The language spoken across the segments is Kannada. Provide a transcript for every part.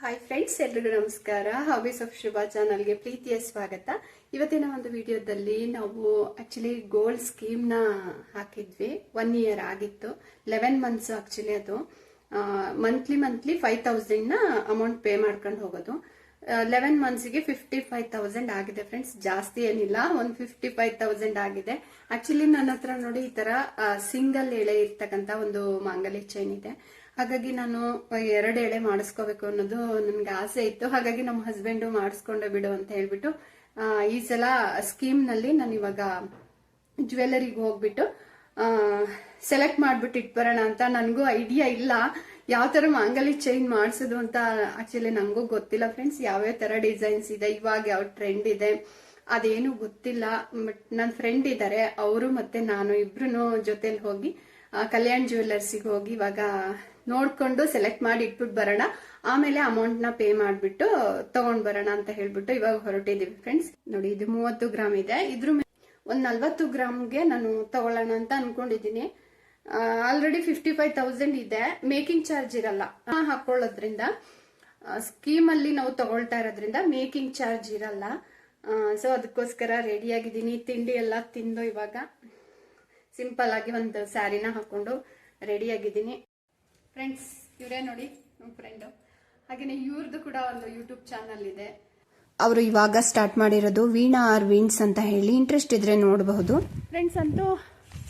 ಹಾಯ್ ಫ್ರೆಂಡ್ಸ್, ಎಲ್ರಿಗೂ ನಮಸ್ಕಾರ. ಹಾಬೀಸ್ ಆಫ್ ಶುಭಾ ಚಾನಲ್ಗೆ ಪ್ರೀತಿಯ ಸ್ವಾಗತ. ಇವತ್ತಿನ ಒಂದು ವಿಡಿಯೋದಲ್ಲಿ ನಾವು ಆಕ್ಚುಲಿ ಗೋಲ್ಡ್ ಸ್ಕೀಮ್ ನ ಹಾಕಿದ್ವಿ. 1 ಇಯರ್ ಆಗಿತ್ತು, 11 ಮಂತ್ಸ್. ಆಕ್ಚುಲಿ ಅದು ಮಂತ್ಲಿ 5,000 ನ ಅಮೌಂಟ್ ಪೇ ಮಾಡ್ಕೊಂಡು ಹೋಗೋದು. 11 ಮಂತ್ಸ್ಗೆ 55,000 ಆಗಿದೆ ಫ್ರೆಂಡ್ಸ್. ಜಾಸ್ತಿ ಏನಿಲ್ಲ, ಒಂದು 55,000 ಆಗಿದೆ. ಆಕ್ಚುಲಿ ನನ್ನ ಹತ್ರ ನೋಡಿ ಈ ತರ ಸಿಂಗಲ್ ಎಳೆ ಇರ್ತಕ್ಕಂತ ಒಂದು ಮಾಂಗಲ್ಯ ಚೈನ್ ಇದೆ. ಹಾಗಾಗಿ ನಾನು 2 ಎಳೆ ಮಾಡಿಸ್ಕೋಬೇಕು ಅನ್ನೋದು ನನ್ಗೆ ಆಸೆ ಇತ್ತು. ಹಾಗಾಗಿ ನಮ್ಮ ಹಸ್ಬೆಂಡ್ ಮಾಡಿಸ್ಕೊಂಡೆ ಬಿಡು ಅಂತ ಹೇಳ್ಬಿಟ್ಟು ಈ ಸಲ ಸ್ಕೀಮ್ ನಲ್ಲಿ ನಾನು ಇವಾಗ ಜ್ಯುವೆಲರಿಗೆ ಹೋಗ್ಬಿಟ್ಟು ಸೆಲೆಕ್ಟ್ ಮಾಡ್ಬಿಟ್ಟು ಇಟ್ಬರೋಣ ಅಂತ. ನನಗೂ ಐಡಿಯಾ ಇಲ್ಲ ಯಾವ ತರ ಮಾಂಗಲ್ಯ ಚೈನ್ ಮಾಡಿಸೋದು ಅಂತ. ಆಕ್ಚುಲಿ ನಂಗೂ ಗೊತ್ತಿಲ್ಲ ಫ್ರೆಂಡ್ಸ್, ಯಾವ್ಯಾವ ತರ ಡಿಸೈನ್ಸ್ ಇದೆ, ಇವಾಗ ಯಾವ ಟ್ರೆಂಡ್ ಇದೆ ಅದೇನು ಗೊತ್ತಿಲ್ಲ. ಬಟ್ ನನ್ನ ಫ್ರೆಂಡ್ ಇದ್ದಾರೆ, ಅವರು ಮತ್ತೆ ನಾನು ಇಬ್ರು ಜೊತೆಲಿ ಹೋಗಿ ಕಲ್ಯಾಣ್ ಜ್ಯುವೆಲ್ಲರ್ಸಿಗೆ ಹೋಗಿ ಇವಾಗ ನೋಡ್ಕೊಂಡು ಸೆಲೆಕ್ಟ್ ಮಾಡಿ ಇಟ್ಬಿಟ್ಟು ಬರೋಣ. ಆಮೇಲೆ ಅಮೌಂಟ್ ನ ಪೇ ಮಾಡ್ಬಿಟ್ಟು ತಗೊಂಡ್ ಬರೋಣ ಅಂತ ಹೇಳ್ಬಿಟ್ಟು ಇವಾಗ ಹೊರಟಿದೀವಿ ಫ್ರೆಂಡ್ಸ್. ನೋಡಿ, ಇದು 30 ಗ್ರಾಮ್ ಇದೆ. ಇದ್ರ ಮೇಲೆ ಒಂದ್ 40 ಗ್ರಾಮ್ಗೆ ನಾನು ತಗೊಳ್ಳೋಣ ಅಂತ ಅನ್ಕೊಂಡಿದೀನಿ. ಆಲ್ರೆಡಿ 55,000 ಇದೆ. ಮೇಕಿಂಗ್ ಚಾರ್ಜ್ ಇರಲ್ಲ ಹಾಕೊಳ್ಳೋದ್ರಿಂದ. ಸ್ಕೀಮ್ ಅಲ್ಲಿ ನಾವು ತಗೊಳ್ತಾ ಇರೋದ್ರಿಂದ ಮೇಕಿಂಗ್ ಚಾರ್ಜ್ ಇರಲ್ಲ. ಸೊ ಅದಕ್ಕೋಸ್ಕರ ರೆಡಿ ಆಗಿದ್ದೀನಿ. ತಿಂಡಿ ಎಲ್ಲ ತಿಂದು ಇವಾಗ ಸಿಂಪಲ್ ಆಗಿ ಒಂದು ಸ್ಯಾರಿನ ಹಾಕೊಂಡು ರೆಡಿ ಆಗಿದ್ದೀನಿ ಫ್ರೆಂಡ್ಸ್. ಇವರೇ ನೋಡಿ ನಮ್ಮ ಫ್ರೆಂಡು. ಹಾಗೇನೆ ಇವ್ರದ್ದು ಕೂಡ ಒಂದು ಯೂಟ್ಯೂಬ್ ಚಾನಲ್ ಇದೆ. ಅವರು ಇವಾಗ ಸ್ಟಾರ್ಟ್ ಮಾಡಿರೋದು ವೀಣಾ ಆರ್ ವೀಣ್ಸ್ ಅಂತ ಹೇಳಿ. ಇಂಟ್ರೆಸ್ಟ್ ಇದ್ರೆ ನೋಡಬಹುದು ಫ್ರೆಂಡ್ಸ್. ಅಂತೂ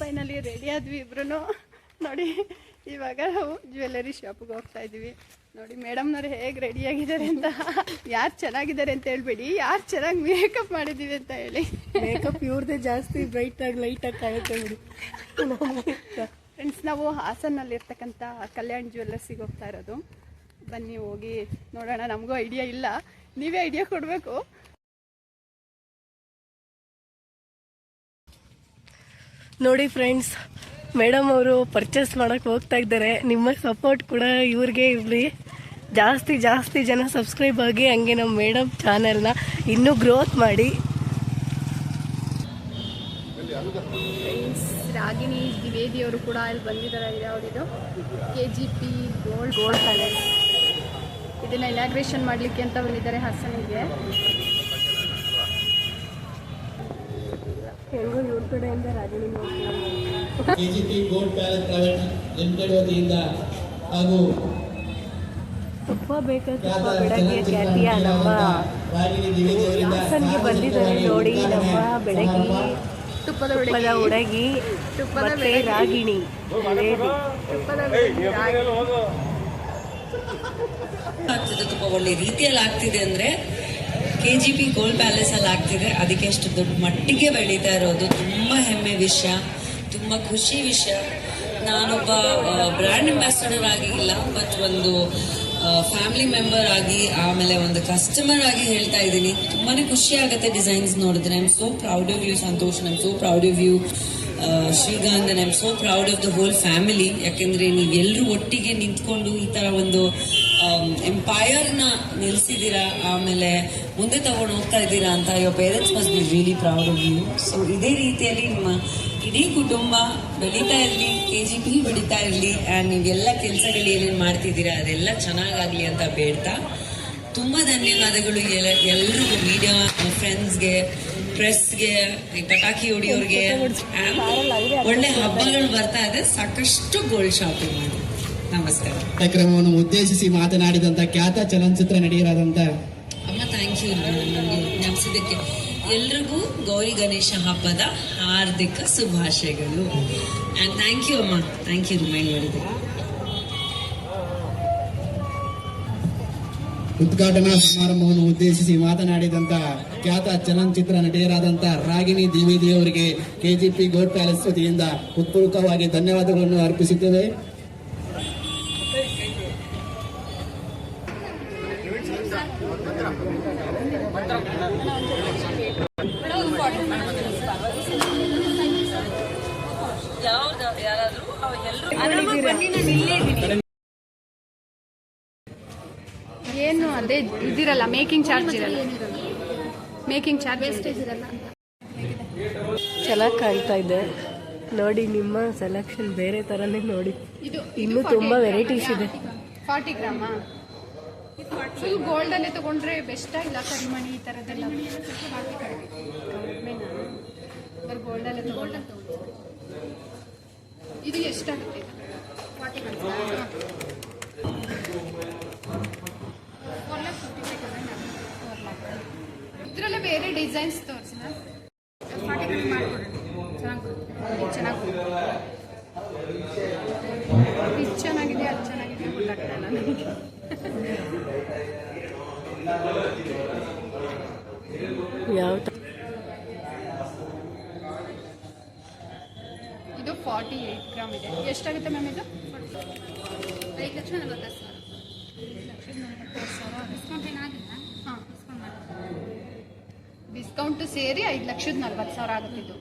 ಫೈನಲಿ ರೆಡಿ ಆದ್ವಿ ಇಬ್ರು. ನೋಡಿ, ಇವಾಗ ನಾವು ಜ್ಯುವೆಲ್ಲರಿ ಶಾಪ್ಗೆ ಹೋಗ್ತಾ ಇದೀವಿ. ನೋಡಿ ಮೇಡಮ್ನವ್ರು ಹೇಗೆ ರೆಡಿ ಆಗಿದ್ದಾರೆ ಅಂತ. ಯಾರು ಚೆನ್ನಾಗಿದ್ದಾರೆ ಅಂತ ಹೇಳ್ಬೇಡಿ, ಯಾರು ಚೆನ್ನಾಗಿ ಮೇಕಪ್ ಮಾಡಿದೀವಿ ಅಂತ ಹೇಳಿ. ಮೇಕಪ್ ಇವ್ರದೇ ಜಾಸ್ತಿ ಬ್ರೈಟ್ ಆಗಿ ಲೈಟ್ ಆಗಿ ಕಾಣುತ್ತೆ ಬಿಡಿ ಫ್ರೆಂಡ್ಸ್. ನಾವು ಹಾಸನಲ್ಲಿ ಇರ್ತಕ್ಕಂಥ ಕಲ್ಯಾಣ್ ಜ್ಯುವೆಲ್ಲರ್ಸಿಗೆ ಹೋಗ್ತಾ ಇರೋದು. ಬನ್ನಿ ಹೋಗಿ ನೋಡೋಣ. ನಮಗೂ ಐಡಿಯಾ ಇಲ್ಲ, ನೀವೇ ಐಡಿಯಾ ಕೊಡಬೇಕು. ನೋಡಿ ಫ್ರೆಂಡ್ಸ್, ಮೇಡಮ್ ಅವರು ಪರ್ಚೇಸ್ ಮಾಡಕ್ಕೆ ಹೋಗ್ತಾ ಇದ್ದಾರೆ. ನಿಮ್ಮ ಸಪೋರ್ಟ್ ಕೂಡ ಇವ್ರಿಗೆ ಇವ್ರಿ ಜಾಸ್ತಿ ಜನ ಸಬ್ಸ್ಕ್ರೈಬ್ ಆಗಿ, ಹಂಗೆ ನಮ್ಮ ಮೇಡಮ್ ಚಾನೆಲ್ನ ಇನ್ನೂ ಗ್ರೋತ್ ಮಾಡಿ. ರಾಗಿಣಿ ದ್ವಿವೇದಿ ಅವರು ಕೂಡ ಇಲ್ಲಿ ಬಂದಿದ್ದಾರೆ. ಯಾವುದಿದು KGP ಗೋಲ್ಡ್ ಪ್ಯಾಲೇಸ್. ಇದನ್ನ ಇನಾಗ್ರೇಷನ್ ಮಾಡ್ಲಿಕ್ಕೆ ಅಂತ ಬಂದಿದ್ದಾರೆ ಹಾಸನಿಗೆ. ಹೆಂಗೋ ಇವ್ರ ಕಡೆಯಿಂದ Ragini KGP gold palace private limited ವತಿಯಿಂದ ಹಾಗೂ ತುಪ್ಪ ಬೇಕಾ ತುಪ್ಪ ಬೆಳಗ್ಗೆ ಖ್ಯಾತಿಯ ನಮ್ಮ ಹಾಸನ್ಗೆ ಬಂದಿದ್ದಾರೆ. ನೋಡಿ, ನಮ್ಮ ಬೆಳಗ್ಗೆ ತುಪ್ಪದ ಹುಡುಗಿ ಮತ್ತೆ ರಾಗಿಣಿ ಆಗ್ತಿದೆ. ತುಪ್ಪ ಒಳ್ಳೆ ರೀತಿಯಲ್ಲಿ ಆಗ್ತಿದೆ ಅಂದ್ರೆ KGP ಗೋಲ್ಡ್ ಪ್ಯಾಲೇಸ್ ಅಲ್ಲಿ ಆಗ್ತಿದೆ. ಅದಕ್ಕೆ ಎಷ್ಟು ದೊಡ್ಡ ಮಟ್ಟಿಗೆ ಬೆಳೀತಾ ಇರೋದು ತುಂಬಾ ಹೆಮ್ಮೆ ವಿಷಯ, ತುಂಬಾ ಖುಷಿ ವಿಷಯ. ನಾನೊಬ್ಬ ಬ್ರ್ಯಾಂಡ್ ಅಂಬಾಸಿಡರ್ ಆಗಿ ಇಲ್ಲ, ಬಟ್ ಒಂದು ಫ್ಯಾಮಿಲಿ ಮೆಂಬರ್ ಆಗಿ, ಆಮೇಲೆ ಒಂದು ಕಸ್ಟಮರ್ ಆಗಿ ಹೇಳ್ತಾ ಇದ್ದೀನಿ. ತುಂಬಾನೇ ಖುಷಿ ಆಗುತ್ತೆ ಡಿಸೈನ್ಸ್ ನೋಡಿದ್ರೆ. I am so proud of you Santosh, I am so proud of you Srikanth, I am so proud of the whole family. ಯಾಕೆಂದ್ರೆ ನೀವೆಲ್ಲರೂ ಒಟ್ಟಿಗೆ ನಿಂತ್ಕೊಂಡು ಈ ತರ ಒಂದು ಎಂಪೈರ್ ನ ನಿಲ್ಸಿದ್ದೀರಾ, ಆಮೇಲೆ ಮುಂದೆ ತಗೊಂಡು ಹೋಗ್ತಾ ಇದ್ದೀರಾ ಅಂತ. Your parents must be really proud of you. So ಇದೇ ರೀತಿಯಲ್ಲಿ ನಿಮ್ಮ ಇಡೀ ಕುಟುಂಬ ಬೆಳೀತಾ ಇರಲಿ, KGP ಬೆಳೀತಾ ಇರಲಿ, ಆ್ಯಂಡ್ ನೀವೆಲ್ಲ ಕೆಲಸಗಳು ಏನೇನು ಮಾಡ್ತಿದ್ದೀರಾ ಅದೆಲ್ಲ ಚೆನ್ನಾಗಾಗಲಿ ಅಂತ ಬೇಡ್ತಾ ತುಂಬಾ ಧನ್ಯವಾದಗಳು ಎಲ್ರಿಗೂ, ಮೀಡಿಯಾ ಫ್ರೆಂಡ್ಸ್ಗೆ, ಪ್ರೆಸ್ಗೆ, ಪಟಾಕಿ ಹೊಡಿಯೋರ್ಗೆ. ಒಳ್ಳೆ ಹಬ್ಬಗಳು ಬರ್ತಾ ಇದೆ, ಸಾಕಷ್ಟು ಗೋಲ್ಡ್ ಶಾಪಿಂಗ್ ಮಾಡಿ. ನಮಸ್ಕಾರ. ಕಾರ್ಯಕ್ರಮವನ್ನು ಉದ್ದೇಶಿಸಿ ಮಾತನಾಡಿದಂತ ಖ್ಯಾತ ಚಲನಚಿತ್ರ ನಟಿಯರಾದಂತ ಅಮ್ಮ, ಥ್ಯಾಂಕ್ ಯು ನಮಗೆ ಜ್ಞಾಪಿಸಿದ್ದಕ್ಕೆ. ಎಲ್ರಿಗೂ ಗೌರಿ ಗಣೇಶ ಹಬ್ಬದ ಹಾರ್ದಿಕ ಶುಭಾಶಯಗಳು. ಅಂಡ್ ಥ್ಯಾಂಕ್ ಯು ಅಮ್ಮ, ಥ್ಯಾಂಕ್ ಯು ರಿಮೈಂಡ್ ಮಾಡಿದ್ದಕ್ಕೆ. ಉದ್ಘಾಟನಾ ಸಮಾರಂಭವನ್ನು ಉದ್ದೇಶಿಸಿ ಮಾತನಾಡಿದಂತ ಖ್ಯಾತ ಚಲನಚಿತ್ರ ನಟಿಯರಾದಂತ ರಾಗಿಣಿ ದ್ವಿವೇದಿ ಅವರಿಗೆ KGP ಗೋಲ್ಡ್ ಪ್ಯಾಲೇಸ್ ವತಿಯಿಂದ ಹೃತ್ಪೂರ್ವಕವಾಗಿ ಧನ್ಯವಾದಗಳನ್ನು ಅರ್ಪಿಸುತ್ತೇವೆ. ಏನು ಅದೇ ಇದಿರಲ್ಲ, ಮೇಕಿಂಗ್ ಚಾರ್ಜ್ ಇರಲ್ಲ. ಮೇಕಿಂಗ್ ಚಾರ್ಜ್ ವೇಸ್ಟೇಜ್ ಇರಲ್ಲ. ಚೆನ್ನಾಗಿ ಕಾಣ್ತಾ ಇದೆ ನೋಡಿ. ನಿಮ್ಮ ಸೆಲೆಕ್ಷನ್ ಬೇರೆ ತರನೇ ನೋಡಿ. ಇನ್ನೂ ತುಂಬಾ ವೆರೈಟೀಸ್ ಇದೆ. 40 ಗ್ರಾಮಾ ಫುಲ್ ಗೋಲ್ಡಲ್ಲೇ ತಗೊಂಡ್ರೆ ಬೆಸ್ಟಾ ಇಲ್ಲ ಕರಿಮಣಿ ಈ ಥರದ್ದೆಲ್ಲ ಕಡಿಮೆನಾ ಬರ್ ಗೋಲ್ಡಲ್ಲೇ ಗೋಲ್ಡಲ್ಲಿ ತಗೊಳ್ಳಿ. ಇದು ಎಷ್ಟಾಗುತ್ತೆ? 40 ಇದರಲ್ಲೇ ಬೇರೆ ಡಿಸೈನ್ಸ್ ತೋರಿಸಿನ 40 ಚೆನ್ನಾಗಿ ಇದು ಚೆನ್ನಾಗಿದೆ ಅದು ಚೆನ್ನಾಗಿದೆ ಗೊತ್ತಾಗ್ತಾ ಇಲ್ಲ ನನಗೆ. ಯಾವ ಇದು 48 ಗ್ರಾಮ್ ಇದೆ. ಎಷ್ಟಾಗುತ್ತೆ ಮ್ಯಾಮ್ ಇದು? 5,40,000. ಡಿಸ್ಕೌಂಟ್ ಏನಾಗಿಲ್ಲ? ಹಾಂ, ಡಿಸ್ಕೌಂಟ್ ಸೇರಿ 5,40,000 ಆಗುತ್ತೆ ಇದು.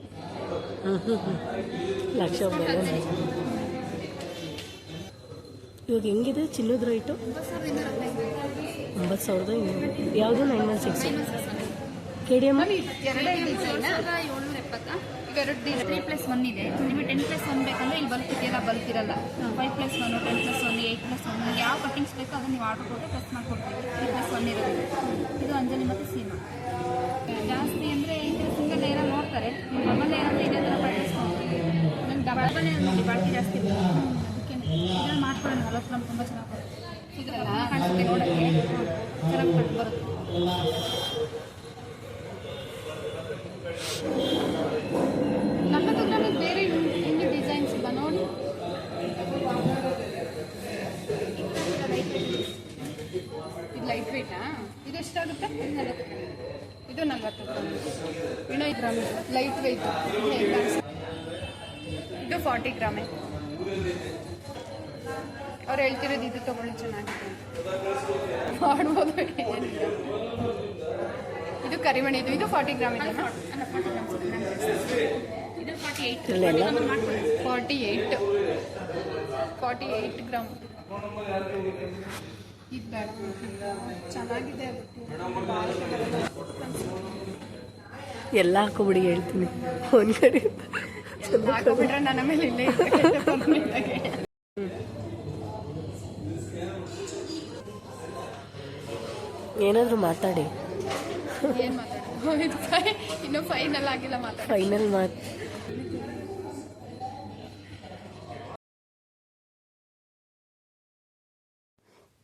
ಲಕ್ಷ ಮೇಲೆ ಇವಾಗ ಹೆಂಗಿದೆ ಚಿನ್ನದ ರೇಟು? 9,000. ಯಾವುದು 916 KDM? ಎರಡೇ ಡಿಸೈನ್ 770. ಎರಡು ಡಿಸೈನ್ 3+1 ಇದೆ. ನಿಮಗೆ 10+1 ಬೇಕಂದ್ರೆ ಇಲ್ಲಿ ಬಲ್ಕ್ ಇದೆಯಲ್ಲ, ಬಲ್ಕ್ ಇರಲ್ಲ. 5+1, 10+1, 8+1 ನಿಮಗೆ ಯಾವ ಕಟಿಂಗ್ಸ್ ಬೇಕೋ ಅದನ್ನು ನೀವು ಆರ್ಡರ್ ಕೊಟ್ಟರೆ ಪ್ರೆಸ್ ಮಾಡಿಕೊಡ್ತೀವಿ. 3+1 ಇರೋದು ಇದು ಅಂಜಲಿ ಮತ್ತು ಸೀಮಾ. ಜಾಸ್ತಿ ಅಂದರೆ ಸಿಂಗಲ್ ಲೇಯರ್ ನೋಡ್ತಾರೆ. ಡಬಲ್ ಲೇಯರ್ ಅಂದರೆ ಇದೇ ಥರ ಪ್ರೈಸ್ ಕೊಡ್ತೀವಿ. ನಂಗೆ ಡಬಲ್ ಲೇಯರ್ ನೋಡಿ ಬಾಳ್ಕೆ ಜಾಸ್ತಿ ಇದೆ, ಅದಕ್ಕೆ ಇದನ್ನು ಮಾಡ್ಕೊಳ್ಳೋಣ. 40 ಗ್ರಾಮ್ ತುಂಬ ಚೆನ್ನಾಗಿ ಬರುತ್ತೆ. ಸಿಗಲ್ಲ ಕಾಣಿಸುತ್ತೆ ನೋಡೋಕ್ಕೆ, ಚೆನ್ನಾಗಿ ಕಂಡು ಬರುತ್ತೆ. 40 ಗ್ರಾಮಿಗೆ ಬೇರೆ ಹಿಂಗೆ ಡಿಸೈನ್ಸ್ ಇಲ್ಲ ನೋಡಿ. ಇದು ಲೈಟ್ ವೆಯ್ಟಾ? ಇದು ಎಷ್ಟಾಗುತ್ತೆ? ಇದು 40 ಗ್ರಾಮ್. ಇನ್ನು 5 ಗ್ರಾಮ್ ಲೈಟ್ ವೆಯ್ಟ್. ಇದು 40 ಗ್ರಾಮೇ. ಅವ್ರು ಹೇಳ್ತಿರೋದು ಇದು ತೊಗೊಳ್ಳಿ ಚೆನ್ನಾಗಿದೆ ಮಾಡ್ಬೋದು. ಇದು ಕರಿಮಣಿ. ಇದು 40 ಗ್ರಾಮ್ ಇದೆ. ಇದು 48. 48 ಗ್ರಾಮ್. ಇದು ಬೇಡ, ಚೆನ್ನಾಗಿದೆ. ಎಲ್ಲ ಹಾಕೋಬಿಡಿ ಹೇಳ್ತೀನಿ. ಒಂದು ಕಡೆ ಹಾಕೋಬಿಟ್ರೆ ನನ್ನ ಮೇಲೆ ಇಲ್ಲೇ ಏನಾದರೂ ಮಾತಾಡಿ. ಏನು ಮಾತಾಡೋದು? ಇನ್ನು ಫೈನಲ್ ಆಗಿಲ್ಲ ಮಾತಾಡ. ಫೈನಲ್ ಮಾತು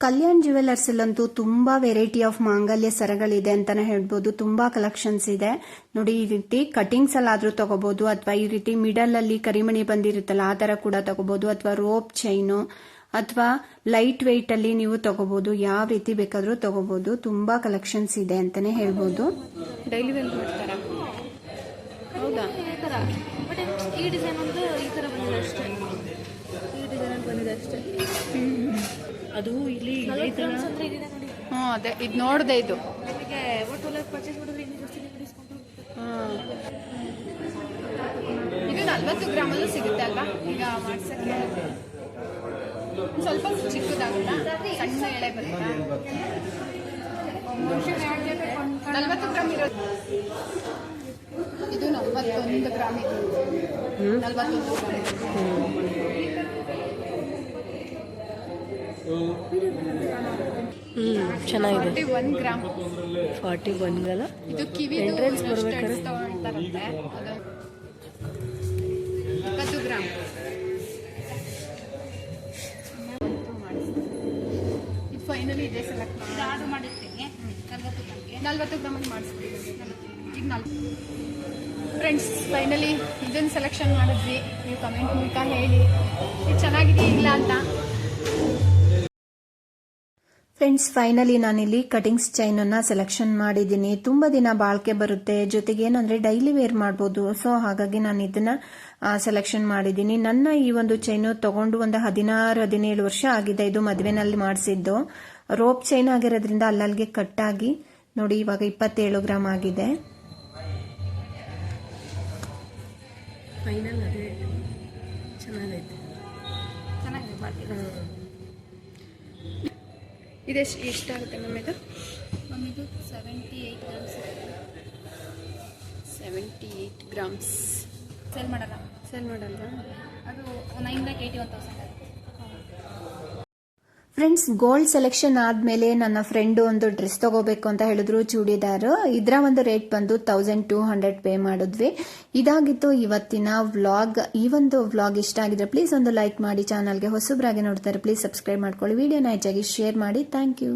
ಕಲ್ಯಾಣ್ ಜ್ಯುವೆಲರ್ಸಲ್ಲಂತೂ ತುಂಬ ವೆರೈಟಿ ಆಫ್ ಮಾಂಗಲ್ಯ ಸರಗಳಿದೆ ಅಂತಾನೆ ಹೇಳ್ಬೋದು. ತುಂಬ ಕಲೆಕ್ಷನ್ಸ್ ಇದೆ ನೋಡಿ. ಈ ರೀತಿ ಕಟಿಂಗ್ಸ್ ಅಲ್ಲಾದ್ರೂ ತಗೋಬಹುದು, ಅಥವಾ ಈ ರೀತಿ ಮಿಡಲ್ ಅಲ್ಲಿ ಕರಿಮಣಿ ಬಂದಿರುತ್ತಲ್ಲ ಆ ತರ ಕೂಡ ತಗೋಬಹುದು, ಅಥವಾ ರೋಪ್ ಚೈನು, ಅಥವಾ ಲೈಟ್ ವೆಯ್ಟ್ ಅಲ್ಲಿ ನೀವು ತಗೋಬಹುದು. ಯಾವ ರೀತಿ ಬೇಕಾದ್ರೂ ತಗೋಬಹುದು. ತುಂಬಾ ಕಲೆಕ್ಷನ್ಸ್ ಇದೆ ಅಂತಾನೆ ಹೇಳ್ಬೋದು. ಡೈಲಿ ವೇರ್ ಮಾಡ್ತಾರ? ಹೌದಾ? ಈ ಥರ ಬಟ್ ಈ ಡಿಸೈನ್ ಒಂದು ಈ ಥರ ಬಂದಿದೆ ಅಷ್ಟೇ. ಈ ಡಿಸೈನ್ ಬಂದಿದೆ ಅಷ್ಟೇ. ಅದು ಇಲ್ಲಿ ಅಂದ್ರೆ ಇದಿದೆ ನೋಡಿ. ಹ್ಞೂ, ಅದೇ ಇದು ನೋಡಿದೆ. ಇದು ನಿಮಗೆ ಒಟ್ಟು ಪರ್ಚೇಸ್ ಮಾಡಿದ್ರೆ ಇನ್ನೂ ಜಾಸ್ತಿ ಡಿಸ್ಕೌಂಟ್. ಇದು 40 ಗ್ರಾಮಲ್ಲೂ ಸಿಗುತ್ತೆ ಅಲ್ವಾ? ಈಗ ಮಾಡ್ಸಕ್ಕೆ ಸ್ವಲ್ಪ ಚಿಕ್ಕದಾಗುತ್ತಾ? ಸಣ್ಣ ಎಳೆ ಬರುತ್ತಾ? 40 ಗ್ರಾಮ್ ಇರೋದು. ಇದು 41 ಗ್ರಾಮ್ ಇದೆ. 41 ಗ್ರಾಮ್. ಚೆನ್ನಾಗಿದೆ. 41 ಗ್ರಾಮ್. 41 ಅಲ್ಲ? ಇದು ಕಿವಿ ಎಂಟ್ರೆನ್ಸ್ ಬರ್ಬೇಕಾದ್ರೆ ತಗೊಳ್ತಾರಂತೆ. ಅದು 20 ಗ್ರಾಮ್. ಇದು ಫೈನಲಿ ಇದೆ ಸೆಲೆಕ್ಟ್ ಮಾಡಿ ಆರ್ಡರ್ ಮಾಡಿರ್ತೀನಿ 40 ಗ್ರಾಮ್ಗೆ. 40 ಗ್ರಾಮಲ್ಲಿ ಮಾಡಿಸ್ತೀವಿ. ಈಗ ಫ್ರೆಂಡ್ಸ್, ಫೈನಲಿ ಇದನ್ನು ಸೆಲೆಕ್ಷನ್ ಮಾಡಿದ್ವಿ. ನೀವು ಕಮೆಂಟ್ ಮೂಲಕ ಹೇಳಿ ಇದು ಚೆನ್ನಾಗಿದೆಯಾ ಇಲ್ಲ ಅಂತ. ಫ್ರೆಂಡ್ಸ್, ಫೈನಲಿ ನಾನಿಲ್ಲಿ ಕಟಿಂಗ್ಸ್ ಚೈನ್ ಅನ್ನ ಸೆಲೆಕ್ಷನ್ ಮಾಡಿದ್ದೀನಿ. ತುಂಬಾ ದಿನ ಬಾಳ್ಕೆ ಬರುತ್ತೆ, ಜೊತೆಗೆ ಏನಂದ್ರೆ ಡೈಲಿ ವೇರ್ ಮಾಡಬಹುದು. ಸೊ ಹಾಗಾಗಿ ನಾನು ಇದನ್ನ ಸೆಲೆಕ್ಷನ್ ಮಾಡಿದ್ದೀನಿ. ನನ್ನ ಈ ಒಂದು ಚೈನು ತಗೊಂಡು ಒಂದು 16-17 ವರ್ಷ ಆಗಿದೆ. ಇದು ಮದುವೆನಲ್ಲಿ ಮಾಡಿಸಿದ್ದು. ರೋಪ್ ಚೈನ್ ಆಗಿರೋದ್ರಿಂದ ಅಲ್ಲಲ್ಲಿಗೆ ಕಟ್ ಆಗಿ ನೋಡಿ ಇವಾಗ 27 ಗ್ರಾಮ್ ಆಗಿದೆ. ಫೈನಲ್ ಅದೇ ಚೆನ್ನಾಗೈತೆ. ಚೆನ್ನಾಗಿದೆ ಮಾಡ್ತೀವಿ. ಇದೆಷ್ಟು ಎಷ್ಟಾಗುತ್ತೆ ಮ್ಯಾಮ್? ಇದು ಇದು 78 ಗ್ರಾಮ್ಸ್. 78 ಗ್ರಾಮ್ಸ್. ಸೇಲ್ ಮಾಡಲ್ಲ. ಸೇಲ್ ಮಾಡಲ್ವಾ? ಅದು 9,81,000. ಫ್ರೆಂಡ್ಸ್, ಗೋಲ್ಡ್ ಸೆಲೆಕ್ಷನ್ ಆದ್ಮೇಲೆ ನನ್ನ ಫ್ರೆಂಡ್ ಒಂದು ಡ್ರೆಸ್ ತಗೋಬೇಕು ಅಂತ ಹೇಳಿದ್ರು, ಚೂಡಿದಾರ್. ಇದರ ಒಂದು ರೇಟ್ ಬಂದು 1200 ಪೇ ಮಾಡಿದ್ವಿ. ಇದಾಗಿತ್ತು ಇವತ್ತಿನ ವ್ಲಾಗ್. ಈ ಒಂದು ವ್ಲಾಗ್ ಇಷ್ಟ ಆಗಿದ್ರೆ ಪ್ಲೀಸ್ ಒಂದು ಲೈಕ್ ಮಾಡಿ, ಚಾನಲ್ಗೆ ಹೊಸಬ್ರಾಗಿ ನೋಡ್ತಾರೆ ಪ್ಲೀಸ್ ಸಬ್ಸ್ಕ್ರೈಬ್ ಮಾಡ್ಕೊಳ್ಳಿ, ವಿಡಿಯೋನ ಹೆಚ್ಚಾಗಿ ಶೇರ್ ಮಾಡಿ. Thank you.